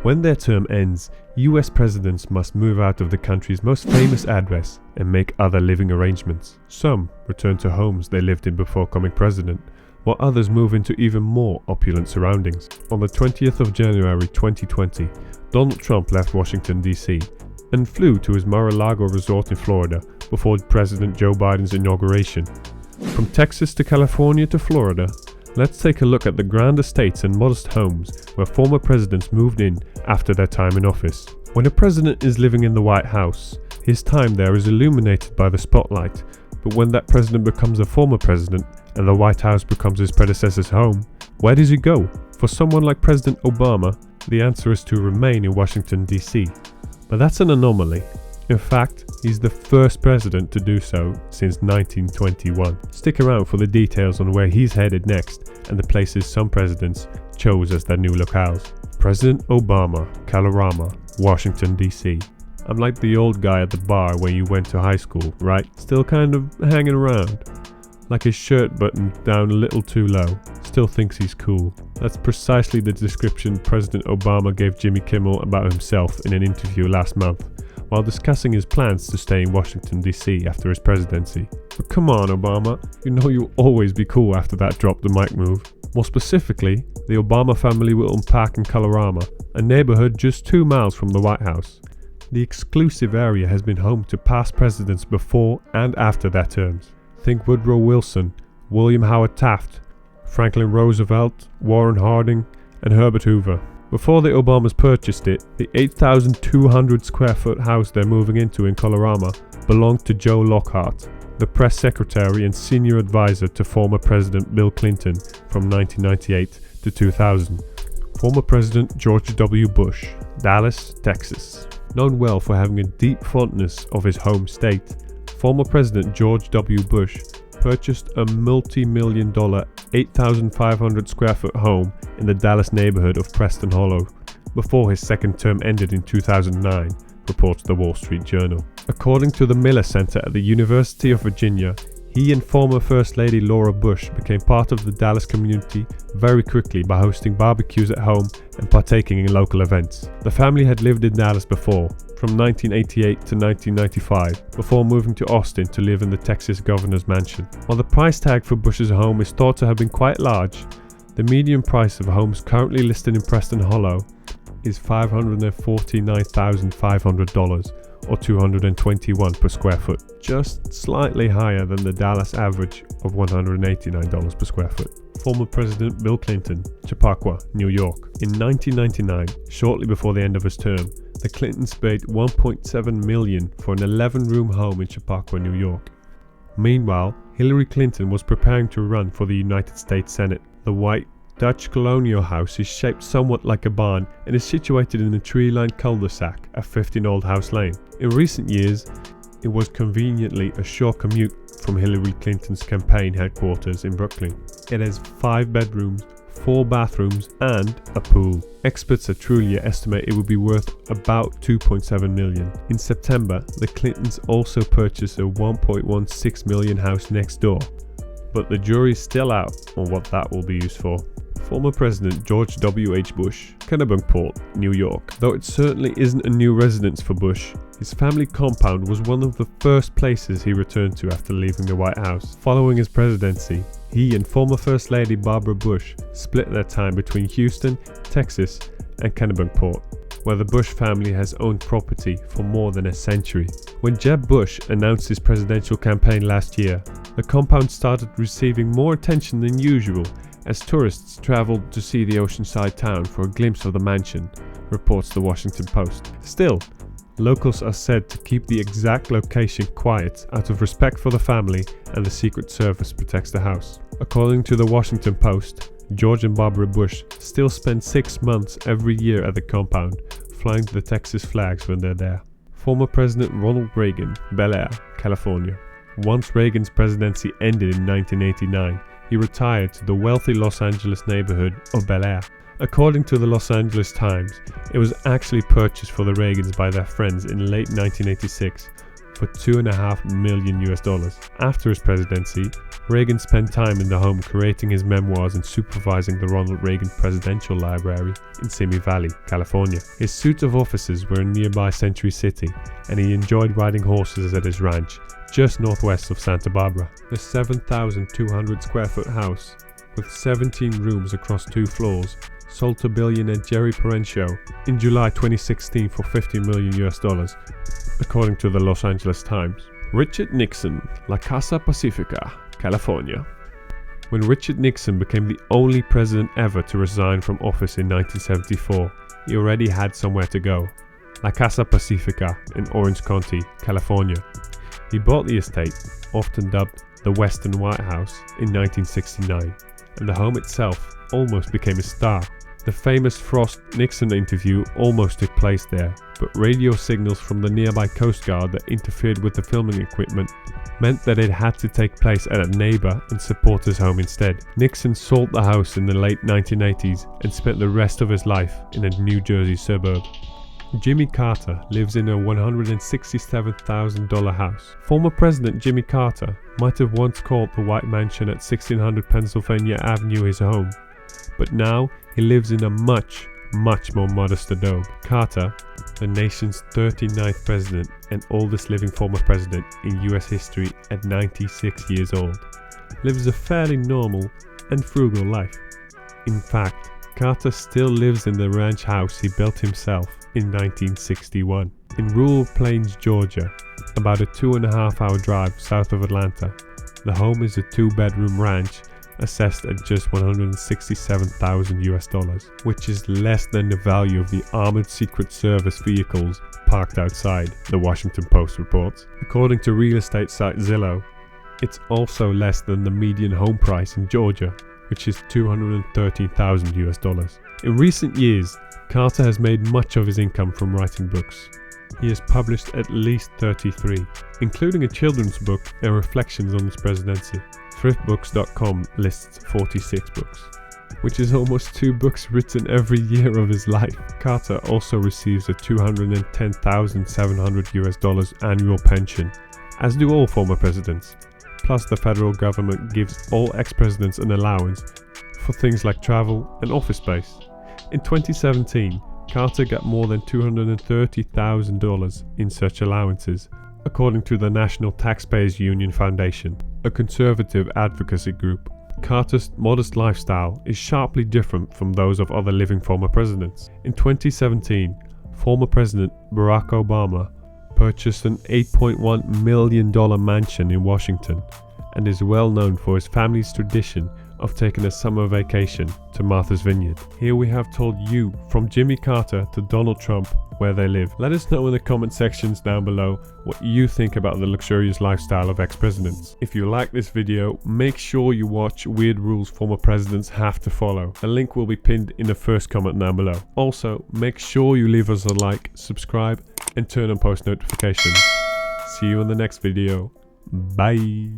When their term ends, US presidents must move out of the country's most famous address and make other living arrangements. Some return to homes they lived in before becoming president, while others move into even more opulent surroundings. On the 20th of January 2020, Donald Trump left Washington, D.C. and flew to his Mar-a-Lago resort in Florida before President Joe Biden's inauguration. From Texas to California to Florida, let's take a look at the grand estates and modest homes where former presidents moved in after their time in office. When a president is living in the White House, his time there is illuminated by the spotlight, but when that president becomes a former president and the White House becomes his predecessor's home, where does he go? For someone like President Obama, the answer is to remain in Washington, D.C. But that's an anomaly. In fact, he's the first president to do so since 1921. Stick around for the details on where he's headed next and the places some presidents chose as their new locales. President Obama, KALORAMA, Washington, D.C. I'm like the old guy at the bar when you went to high school, right? Still kind of hanging around. Like his shirt buttoned down a little too low. Still thinks he's cool. That's precisely the description President Obama gave Jimmy Kimmel about himself in an interview last month, while discussing his plans to stay in Washington, D.C. after his presidency. But come on, Obama, you know you'll always be cool after that drop the mic move. More specifically, the Obama family will unpack in Kalorama, a neighborhood just 2 miles from the White House. The exclusive area has been home to past presidents before and after their terms. Think Woodrow Wilson, William Howard Taft, Franklin Roosevelt, Warren Harding, and Herbert Hoover. Before the Obamas purchased it, the 8,200 square foot house they're moving into in Colorama belonged to Joe Lockhart, the press secretary and senior advisor to former President Bill Clinton from 1998 to 2000. Former President George W. Bush, Dallas, Texas. Known well for having a deep fondness of his home state, former President George W. Bush purchased a multi-million-dollar 8,500 square foot home in the Dallas neighborhood of Preston Hollow before his second term ended in 2009, reports the Wall Street Journal. According to the Miller Center at the University of Virginia, he and former First Lady Laura Bush became part of the Dallas community very quickly by hosting barbecues at home and partaking in local events. The family had lived in Dallas before, from 1988 to 1995, before moving to Austin to live in the Texas governor's mansion. While the price tag for Bush's home is thought to have been quite large, the median price of homes currently listed in Preston Hollow is $549,500 or $221 per square foot, just slightly higher than the Dallas average of $189 per square foot. Former President Bill Clinton, Chappaqua, New York. In 1999, shortly before the end of his term, the Clintons paid $1.7 million for an 11-room home in Chappaqua, New York. Meanwhile, Hillary Clinton was preparing to run for the United States Senate. The white Dutch colonial house is shaped somewhat like a barn and is situated in a tree-lined cul-de-sac at 15 Old House Lane. In recent years, it was conveniently a short commute from Hillary Clinton's campaign headquarters in Brooklyn. It has 5 bedrooms, 4 bathrooms and a pool. Experts at Trulia estimate it would be worth about $2.7 million. In September, the Clintons also purchased a $1.16 million house next door, but the jury's still out on what that will be used for. Former President George W. H. Bush, KENNEBUNKPORT, New York. Though it certainly isn't a new residence for Bush, his family compound was one of the first places he returned to after leaving the White House. Following his presidency, he and former First Lady Barbara Bush split their time between Houston, Texas, and KENNEBUNKPORT, where the Bush family has owned property for more than a century. When Jeb Bush announced his presidential campaign last year, the compound started receiving more attention than usual as tourists traveled to see the oceanside town for a glimpse of the mansion, reports the Washington Post. Still, locals are said to keep the exact location quiet out of respect for the family, and the Secret Service protects the house. According to the Washington Post, George and Barbara Bush still spend 6 months every year at the compound, flying the Texas flags when they're there. Former President Ronald Reagan, Bel Air, California. Once Reagan's presidency ended in 1989, he retired to the wealthy Los Angeles neighborhood of Bel Air. According to the Los Angeles Times, it was actually purchased for the Reagans by their friends in late 1986 for $2.5 million. After his presidency, Reagan spent time in the home creating his memoirs and supervising the Ronald Reagan Presidential Library in Simi Valley, California. His suite of offices were in nearby Century City, and he enjoyed riding horses at his ranch just northwest of Santa Barbara. The 7,200 square foot house, with 17 rooms across 2 floors, sold to billionaire Jerry Parencio in July 2016 for $50 million, according to the Los Angeles Times. Richard Nixon, La Casa Pacifica, California. When Richard Nixon became the only president ever to resign from office in 1974, he already had somewhere to go. La Casa Pacifica in Orange County, California. He bought the estate, often dubbed the Western White House, in 1969, and the home itself almost became a star. The famous Frost-Nixon interview almost took place there, but radio signals from the nearby Coast Guard that interfered with the filming equipment meant that it had to take place at a neighbor and supporter's home instead. Nixon sold the house in the late 1980s and spent the rest of his life in a New Jersey suburb. Jimmy Carter lives in a $167,000 house. Former President Jimmy Carter might have once called the White Mansion at 1600 Pennsylvania Avenue his home, but now he lives in a much more modest abode. Carter, the nation's 39th president and oldest living former president in US history at 96 years old, lives a fairly normal and frugal life. In fact, Carter still lives in the ranch house he built himself in 1961. In rural Plains, Georgia, about a 2.5-hour drive south of Atlanta, the home is a 2-bedroom ranch assessed at just $167,000, which is less than the value of the armored Secret Service vehicles parked outside, the Washington Post reports. According to real estate site Zillow, it's also less than the median home price in Georgia, which is $213,000. In recent years, Carter has made much of his income from writing books. He has published at least 33, including a children's book and reflections on his presidency. Thriftbooks.com lists 46 books, which is almost 2 books written every year of his life. Carter also receives a $210,700 annual pension, as do all former presidents. Plus, the federal government gives all ex-presidents an allowance for things like travel and office space. In 2017, Carter got more than $230,000 in such allowances, according to the National Taxpayers Union Foundation, a conservative advocacy group. Carter's modest lifestyle is sharply different from those of other living former presidents. In 2017, former President Barack Obama purchased an $8.1 million mansion in Washington and is well known for his family's tradition of taking a summer vacation to Martha's Vineyard. Here we have told you, from Jimmy Carter to Donald Trump, where they live. Let us know in the comment sections down below what you think about the luxurious lifestyle of ex-presidents. If you like this video, make sure you watch Weird Rules Former Presidents Have to Follow. A link will be pinned in the first comment down below. Also, make sure you leave us a like, subscribe, and turn on post notifications. See you in the next video. Bye.